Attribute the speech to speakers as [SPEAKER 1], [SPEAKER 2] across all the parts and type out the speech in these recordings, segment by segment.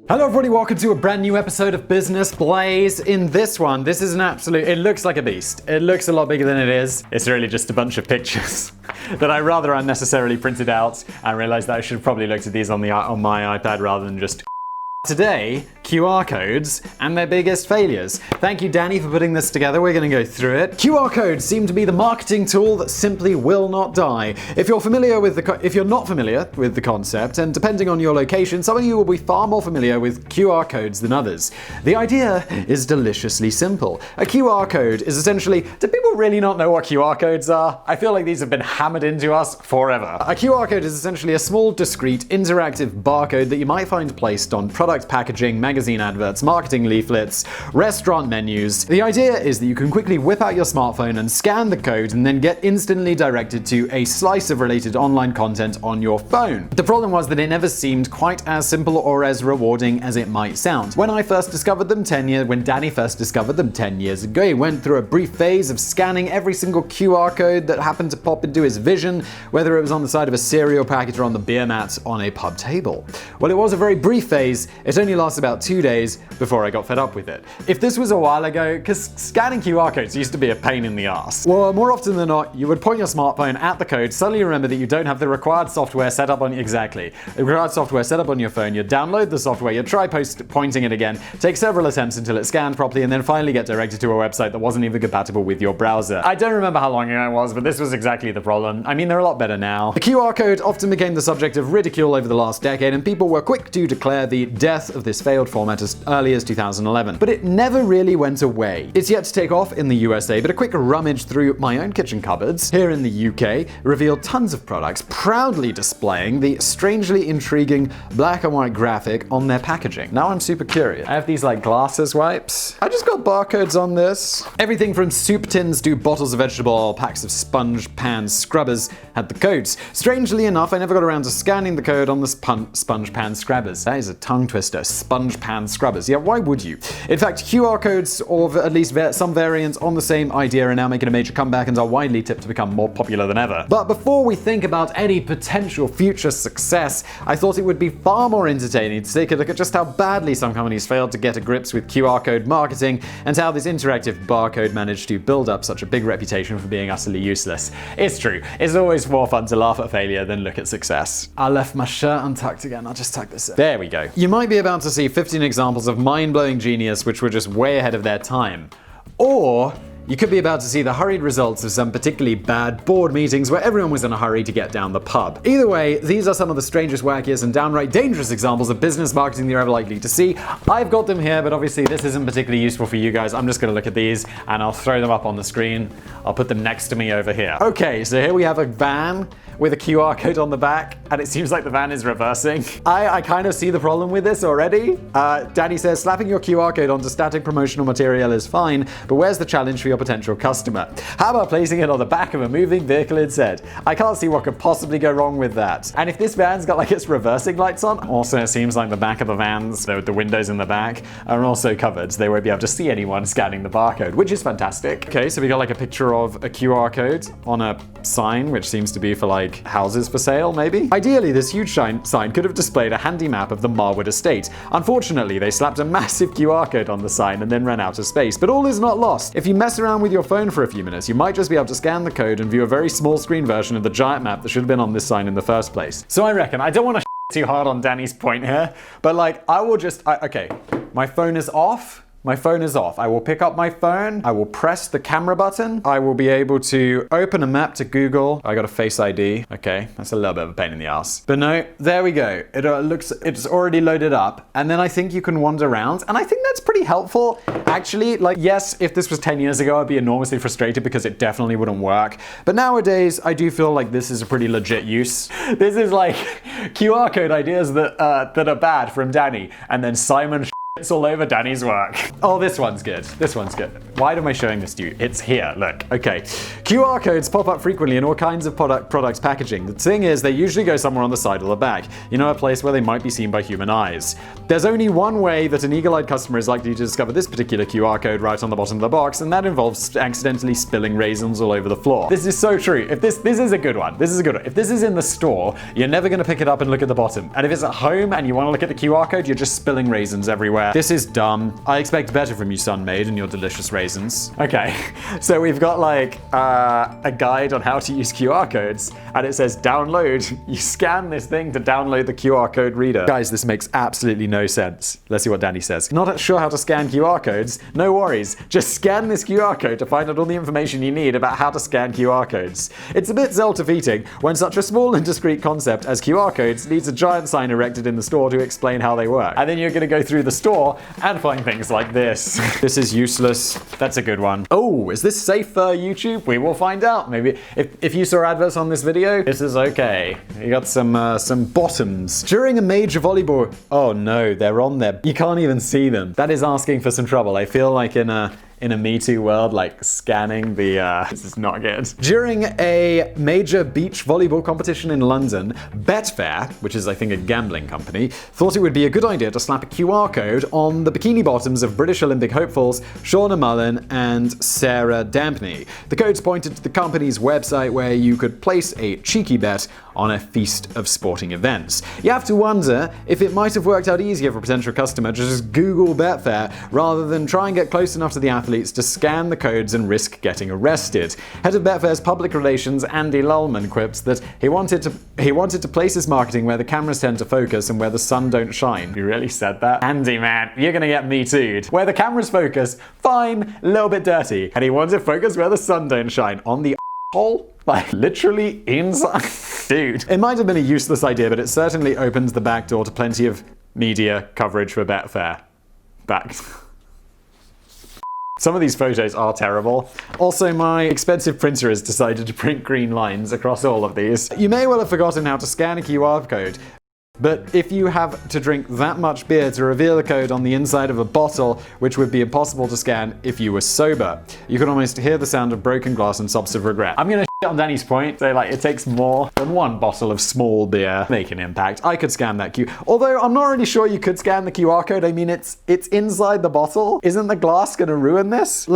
[SPEAKER 1] Hello everybody, welcome to a brand new episode of Business Blaze. In this one, this is an absolute, it looks like a beast. It looks a lot bigger than it is. It's really just a bunch of pictures that I rather unnecessarily printed out and realized that I should have probably looked at these on my iPad rather than just today, QR codes and their biggest failures. Thank you, Danny, for putting this together. We're going to go through it. QR codes seem to be the marketing tool that simply will not die. If you're not familiar with the concept, and depending on your location, some of you will be far more familiar with QR codes than others. The idea is deliciously simple. A QR code is essentially, do people really not know what QR codes are? I feel like these have been hammered into us forever. A QR code is essentially a small, discrete, interactive barcode that you might find placed on product packaging, magazine adverts, marketing leaflets, restaurant menus. The idea is that you can quickly whip out your smartphone and scan the code and then get instantly directed to a slice of related online content on your phone. The problem was that it never seemed quite as simple or as rewarding as it might sound. When Danny first discovered them 10 years ago, he went through a brief phase of scanning every single QR code that happened to pop into his vision, whether it was on the side of a cereal packet or on the beer mat on a pub table. Well, it was a very brief phase. It only lasted about 2 days before I got fed up with it. If this was a while ago, because scanning QR codes used to be a pain in the ass. Well, more often than not, you would point your smartphone at the code, suddenly remember that you don't have the required software set up on your phone, you'd download the software, you'd try pointing it again, take several attempts until it scanned properly, and then finally get directed to a website that wasn't even compatible with your browser. I don't remember how long ago it was, but this was exactly the problem. I mean, they're a lot better now. The QR code often became the subject of ridicule over the last decade, and people were quick to declare the death of this failed format as early as 2011. But it never really went away. It's yet to take off in the USA, but a quick rummage through my own kitchen cupboards here in the UK revealed tons of products proudly displaying the strangely intriguing black and white graphic on their packaging. Now I'm super curious. I have these like glasses wipes. I just got barcodes on this. Everything from soup tins to bottles of vegetable oil, packs of sponge pan scrubbers had the codes. Strangely enough, I never got around to scanning the code on the sponge pan scrubbers. That is a tongue twister. Sponge pan scrubbers. Yeah, why would you? In fact, QR codes, or at least some variants on the same idea, are now making a major comeback and are widely tipped to become more popular than ever. But before we think about any potential future success, I thought it would be far more entertaining to take a look at just how badly some companies failed to get to grips with QR code marketing and how this interactive barcode managed to build up such a big reputation for being utterly useless. It's true. It's always more fun to laugh at failure than look at success. I left my shirt untucked again. I'll just tuck this in. There we go. You might be about to see 15 examples of mind-blowing genius which were just way ahead of their time. Or you could be about to see the hurried results of some particularly bad board meetings where everyone was in a hurry to get down the pub. Either way, these are some of the strangest, wackiest, and downright dangerous examples of business marketing you're ever likely to see. I've got them here, but obviously this isn't particularly useful for you guys. I'm just going to look at these and I'll throw them up on the screen. I'll put them next to me over here. Okay, so here we have a van with a QR code on the back, and it seems like the van is reversing. I kind of see the problem with this already. Danny says, slapping your QR code onto static promotional material is fine, but where's the challenge for your potential customer? How about placing it on the back of a moving vehicle instead? I can't see what could possibly go wrong with that. And if this van's got like its reversing lights on, also it seems like the back of the vans, the windows in the back, are also covered, so they won't be able to see anyone scanning the barcode, which is fantastic. Okay, so we got like a picture of a QR code on a sign, which seems to be for like houses for sale, maybe? Ideally, this huge sign could have displayed a handy map of the Marwood estate. Unfortunately, they slapped a massive QR code on the sign and then ran out of space. But all is not lost. If you mess around with your phone for a few minutes, you might just be able to scan the code and view a very small screen version of the giant map that should have been on this sign in the first place. So I reckon, I don't want to too hard on Danny's point here, but like, I will just, okay, my phone is off. My phone is off. I will pick up my phone. I will press the camera button. I will be able to open a map to Google. I got a Face ID. Okay, that's a little bit of a pain in the ass. But no, there we go. It's already loaded up. And then I think you can wander around. And I think that's pretty helpful. Actually, like, yes, if this was 10 years ago, I'd be enormously frustrated because it definitely wouldn't work. But nowadays, I do feel like this is a pretty legit use. This is like QR code ideas that are bad from Danny. And then Simon it's all over Danny's work. Oh, this one's good. This one's good. Why am I showing this to you? It's here, look. Okay. QR codes pop up frequently in all kinds of products packaging. The thing is, they usually go somewhere on the side or the back. You know, a place where they might be seen by human eyes. There's only one way that an eagle-eyed customer is likely to discover this particular QR code right on the bottom of the box, and that involves accidentally spilling raisins all over the floor. This is so true. If this is a good one. This is a good one. If this is in the store, you're never going to pick it up and look at the bottom. And if it's at home and you want to look at the QR code, you're just spilling raisins everywhere. This is dumb. I expect better from you, Sunmaid, and your delicious raisins. Okay, so we've got like a guide on how to use QR codes, and it says download. You scan this thing to download the QR code reader. Guys, this makes absolutely no sense. Let's see what Danny says. Not sure how to scan QR codes? No worries. Just scan this QR code to find out all the information you need about how to scan QR codes. It's a bit self-defeating when such a small and discrete concept as QR codes needs a giant sign erected in the store to explain how they work. And then you're gonna go through the store and find things like this. This is useless. That's a good one. Oh, is this safe for YouTube? We will find out. Maybe if you saw adverts on this video, this is okay. You got some bottoms. During a major volleyball... Oh no, they're on there. You can't even see them. That is asking for some trouble. I feel like in a Me Too world, like scanning the, this is not good. During a major beach volleyball competition in London, Betfair, which is I think a gambling company, thought it would be a good idea to slap a QR code on the bikini bottoms of British Olympic hopefuls Shauna Mullen and Sarah Dampney. The codes pointed to the company's website where you could place a cheeky bet on a feast of sporting events. You have to wonder if it might have worked out easier for a potential customer to just Google Betfair rather than try and get close enough to the athletes to scan the codes and risk getting arrested. Head of Betfair's public relations, Andy Lullman, quips that he wanted to place his marketing where the cameras tend to focus and where the sun don't shine. You really said that? Andy, man, you're gonna get Me Too'd. Where the cameras focus, fine, a little bit dirty. And he wanted to focus where the sun don't shine. On the hole? Like, literally inside? Dude. It might have been a useless idea, but it certainly opens the back door to plenty of media coverage for Betfair. Some of these photos are terrible. Also, my expensive printer has decided to print green lines across all of these. You may well have forgotten how to scan a QR code. But if you have to drink that much beer to reveal the code on the inside of a bottle, which would be impossible to scan if you were sober, you can almost hear the sound of broken glass and sobs of regret. I'm gonna shit on Danny's point, so like it takes more than one bottle of small beer to make an impact. I could scan that although I'm not really sure you could scan the QR code. I mean, it's inside the bottle. Isn't the glass gonna ruin this?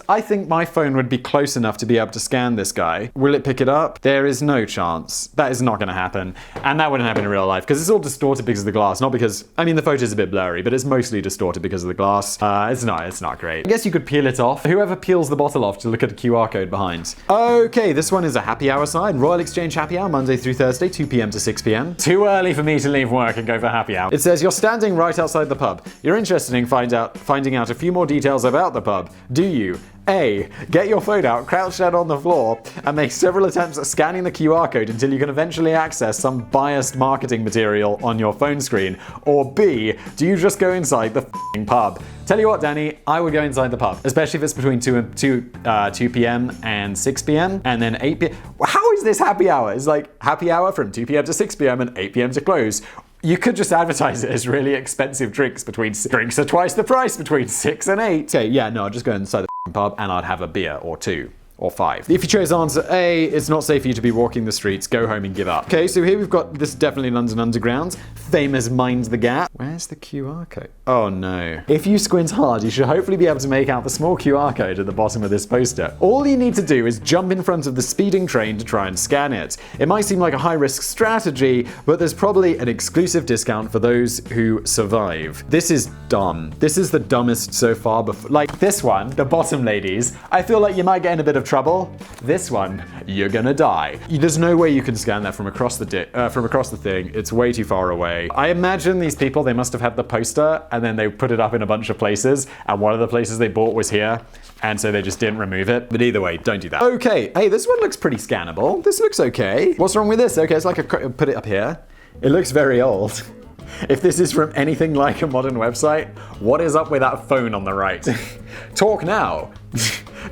[SPEAKER 1] I think my phone would be close enough to be able to scan this guy. Will it pick it up? There is no chance. That is not gonna happen. And that wouldn't happen in real life, because it's all distorted because of the glass, not because, I mean, the photo's a bit blurry, but it's mostly distorted because of the glass. It's not great. I guess you could peel it off. Whoever peels the bottle off to look at the QR code behind. Okay, this one is a happy hour sign. Royal Exchange happy hour, Monday through Thursday, 2 p.m. to 6 p.m. Too early for me to leave work and go for happy hour. It says you're standing right outside the pub. You're interested in finding out a few more details about the pub. Do you? A. Get your phone out, crouch down on the floor, and make several attempts at scanning the QR code until you can eventually access some biased marketing material on your phone screen. Or B. Do you just go inside the f***ing pub? Tell you what, Danny, I would go inside the pub, especially if it's between 2 p.m. and 6 p.m. and then 8 p.m. How is this happy hour? It's like happy hour from 2 p.m. to 6 p.m. and 8 p.m. to close. You could just advertise it as really expensive drinks are twice the price between 6 and 8. Okay, yeah, no, I'd just go inside the pub and I'd have a beer or two. Or 5. If you chose answer A, it's not safe for you to be walking the streets, go home and give up. Okay, so here we've got this definitely London Underground, famous Mind the Gap. Where's the QR code? Oh no. If you squint hard, you should hopefully be able to make out the small QR code at the bottom of this poster. All you need to do is jump in front of the speeding train to try and scan it. It might seem like a high-risk strategy, but there's probably an exclusive discount for those who survive. This is dumb. This is the dumbest so far before. Like this one, the bottom ladies, I feel like you might get in a bit of trouble. This one, you're gonna die. There's no way you can scan that from across the thing. It's way too far away. I imagine these people, they must have had the poster and then they put it up in a bunch of places, and one of the places they bought was here, and so they just didn't remove it. But either way, don't do that. Okay, hey, this one looks pretty scannable. This looks okay. What's wrong with this? Okay, it's like put it up here. It looks very old. If this is from anything like a modern website, what is up with that phone on the right? Talk now.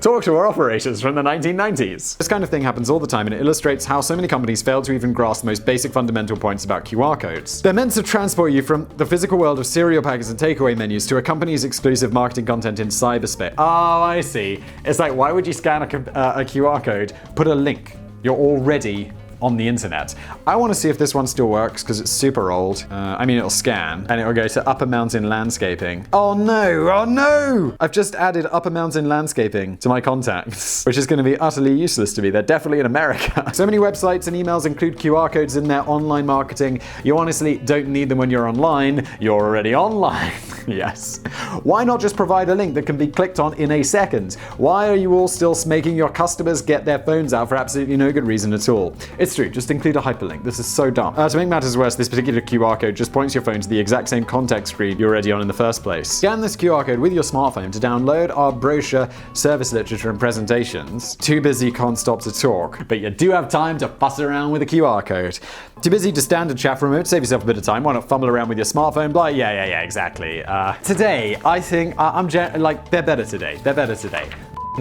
[SPEAKER 1] Talk tour operators from the 1990s. This kind of thing happens all the time, and it illustrates how so many companies fail to even grasp the most basic fundamental points about QR codes. They're meant to transport you from the physical world of cereal packets and takeaway menus to a company's exclusive marketing content in cyberspace. Oh, I see. It's like, why would you scan a QR code, put a link? You're already on the internet. I want to see if this one still works because it's super old. I mean, it'll scan and it'll go to Upper Mountain Landscaping. Oh no, oh no! I've just added Upper Mountain Landscaping to my contacts, which is going to be utterly useless to me. They're definitely in America. So many websites and emails include QR codes in their online marketing. You honestly don't need them when you're online. You're already online. Yes. Why not just provide a link that can be clicked on in a second? Why are you all still making your customers get their phones out for absolutely no good reason at all? It's true, just include a hyperlink. This is so dumb. To make matters worse, this particular QR code just points your phone to the exact same contact screen you're already on in the first place. Scan this QR code with your smartphone to download our brochure, service literature, and presentations. Too busy, can't stop to talk. But you do have time to fuss around with a QR code. Too busy to stand and chat for a moment, save yourself a bit of time. Why not fumble around with your smartphone? Blah, yeah, exactly. Today, I think, they're better today. They're better today.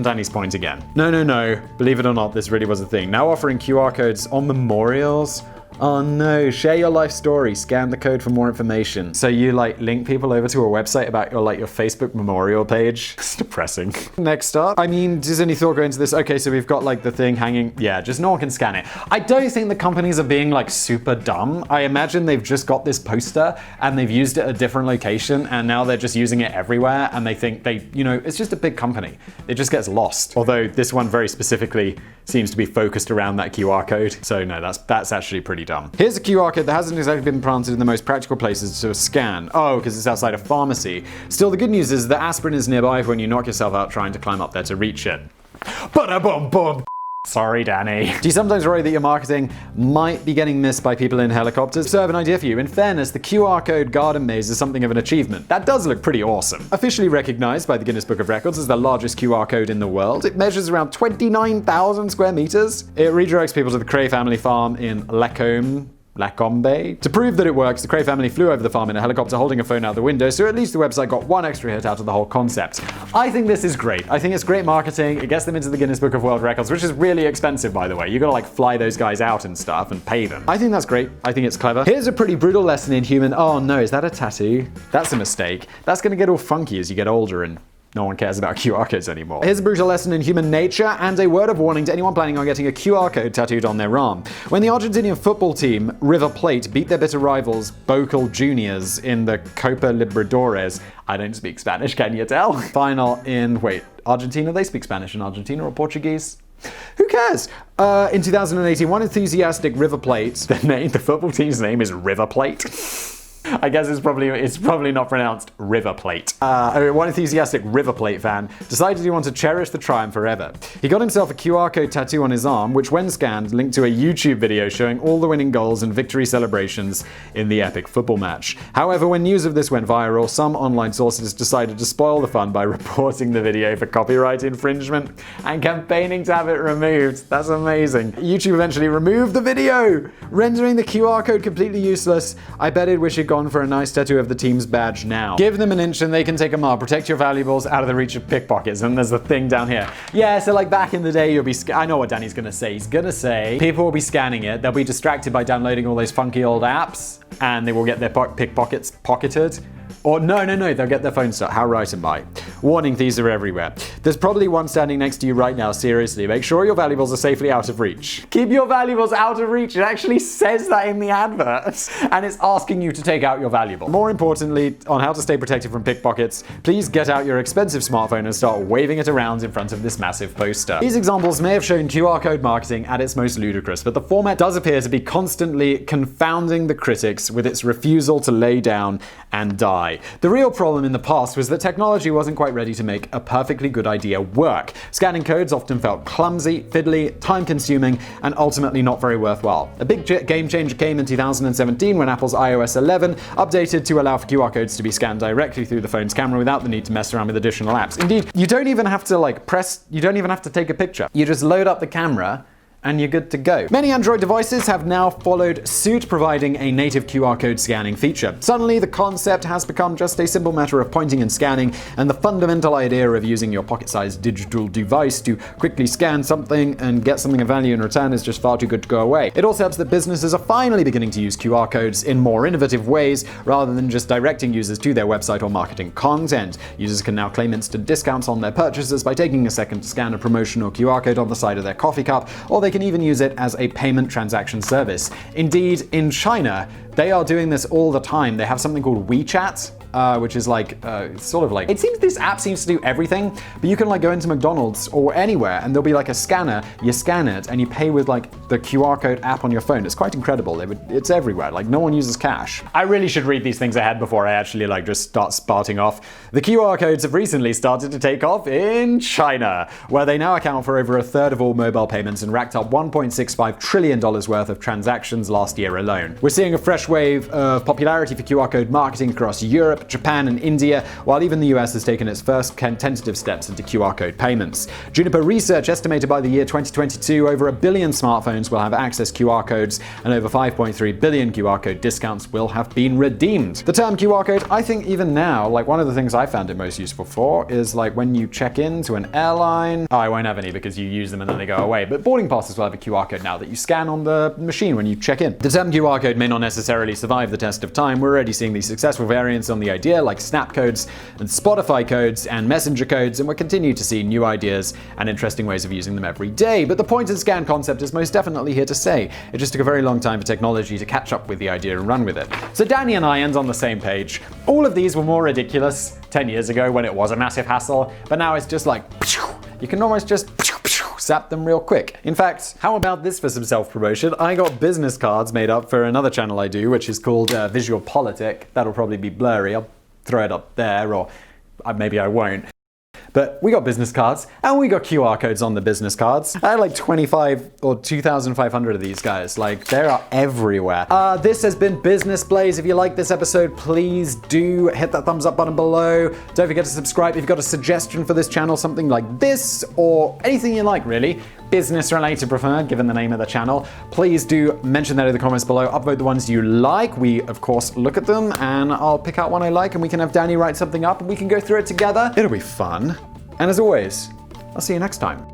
[SPEAKER 1] Danny's point again. No. Believe it or not, this really was a thing. Now offering QR codes on memorials. Oh no, share your life story, scan the code for more information. So you link people over to a website about your Facebook memorial page? It's depressing. Next up, does any thought go into this? Okay, so we've got the thing hanging. Yeah, just no one can scan it. I don't think the companies are being super dumb. I imagine they've just got this poster and they've used it at a different location and now they're just using it everywhere and they think it's just a big company. It just gets lost. Although this one very specifically seems to be focused around that QR code. So no, that's actually pretty dumb. Here's a QR code that hasn't exactly been planted in the most practical places to scan. Oh, because it's outside a pharmacy. Still, the good news is that aspirin is nearby for when you knock yourself out trying to climb up there to reach it. Ba-da-bum-bum. Sorry, Danny. Do you sometimes worry that your marketing might be getting missed by people in helicopters? So I have an idea for you. In fairness, the QR code garden maze is something of an achievement. That does look pretty awesome. Officially recognized by the Guinness Book of Records as the largest QR code in the world, it measures around 29,000 square meters. It redirects people to the Cray family farm in Lacombe. To prove that it works, the Cray family flew over the farm in a helicopter holding a phone out the window, so at least the website got one extra hit out of the whole concept. I think this is great. I think it's great marketing. It gets them into the Guinness Book of World Records, which is really expensive, by the way. You gotta fly those guys out and stuff and pay them. I think that's great. I think it's clever. Here's a pretty brutal lesson in human. Oh no, is that a tattoo? That's a mistake. That's gonna get all funky as you get older and no one cares about QR codes anymore. Here's a brutal lesson in human nature and a word of warning to anyone planning on getting a QR code tattooed on their arm. When the Argentinian football team River Plate beat their bitter rivals Bocal Juniors in the Copa Libertadores, I don't speak Spanish, can you tell? Final in, Argentina? They speak Spanish in Argentina or Portuguese? Who cares? In 2018, one enthusiastic River Plate, the football team's name is River Plate. I guess it's probably not pronounced River Plate. One enthusiastic River Plate fan decided he wanted to cherish the triumph forever. He got himself a QR code tattoo on his arm, which when scanned linked to a YouTube video showing all the winning goals and victory celebrations in the epic football match. However, when news of this went viral, some online sources decided to spoil the fun by reporting the video for copyright infringement and campaigning to have it removed. That's amazing. YouTube eventually removed the video, rendering the QR code completely useless. I bet it wish it got for a nice tattoo of the team's badge now. Give them an inch and they can take a mile. Protect your valuables out of the reach of pickpockets. And there's the thing down here. Yeah, so back in the day, you'll be I know what Danny's gonna say. He's gonna say people will be scanning it. They'll be distracted by downloading all those funky old apps and they will get their pickpockets pocketed. Or no, they'll get their phone stuck. How right am I? Warning, thieves are everywhere. There's probably one standing next to you right now, seriously. Make sure your valuables are safely out of reach. Keep your valuables out of reach. It actually says that in the advert. And it's asking you to take out your valuable. More importantly, on how to stay protected from pickpockets, please get out your expensive smartphone and start waving it around in front of this massive poster. These examples may have shown QR code marketing at its most ludicrous, but the format does appear to be constantly confounding the critics with its refusal to lay down and die. The real problem in the past was that technology wasn't quite ready to make a perfectly good idea work. Scanning codes often felt clumsy, fiddly, time-consuming, and ultimately not very worthwhile. A big game changer came in 2017 when Apple's iOS 11 updated to allow for QR codes to be scanned directly through the phone's camera without the need to mess around with additional apps. Indeed, you don't even have to you don't even have to take a picture. You just load up the camera and you're good to go. Many Android devices have now followed suit, providing a native QR code scanning feature. Suddenly, the concept has become just a simple matter of pointing and scanning, and the fundamental idea of using your pocket-sized digital device to quickly scan something and get something of value in return is just far too good to go away. It also helps that businesses are finally beginning to use QR codes in more innovative ways, rather than just directing users to their website or marketing content. Users can now claim instant discounts on their purchases by taking a second to scan a promotional QR code on the side of their coffee cup, or they can even use it as a payment transaction service. Indeed, in China, they are doing this all the time. They have something called WeChat, which is like, sort of like, it seems this app seems to do everything, but you can like go into McDonald's or anywhere and there'll be like a scanner, you scan it and you pay with like the QR code app on your phone. It's quite incredible. It's everywhere. Like no one uses cash. I really should read these things ahead before I actually like just start spouting off. The QR codes have recently started to take off in China, where they now account for over a third of all mobile payments and racked up $1.65 trillion worth of transactions last year alone. We're seeing a fresh wave of popularity for QR code marketing across Europe, Japan, and India, while even the US has taken its first tentative steps into QR code payments. Juniper Research estimated by the year 2022 over 1 billion smartphones will have access QR codes, and over 5.3 billion QR code discounts will have been redeemed. The term QR code, I think even now, like one of the things I found it most useful for is like when you check into an airline. Oh, I won't have any because you use them and then they go away, but boarding passes will have a QR code now that you scan on the machine when you check in. The term QR code may not necessarily survive the test of time. We're already seeing these successful variants on the idea, like Snap codes and Spotify codes and Messenger codes, and we'll continue to see new ideas and interesting ways of using them every day. But the point and scan concept is most definitely here to stay. It just took a very long time for technology to catch up with the idea and run with it. So Danny and I end on the same page. All of these were more ridiculous 10 years ago when it was a massive hassle, but now it's just like, you can almost just zap them real quick. In fact, how about this for some self-promotion? I got business cards made up for another channel I do, which is called Visual Politic. That'll probably be blurry. I'll throw it up there, or maybe I won't. But we got business cards, and we got QR codes on the business cards. I had like 25 or 2,500 of these guys. Like, they are everywhere. This has been Business Blaze. If you like this episode, please do hit that thumbs up button below. Don't forget to subscribe if you've got a suggestion for this channel, something like this, or anything you like, really. Business related preferred, given the name of the channel. Please do mention that in the comments below. Upvote the ones you like. We, of course, look at them, and I'll pick out one I like, and we can have Danny write something up, and we can go through it together. It'll be fun. And as always, I'll see you next time.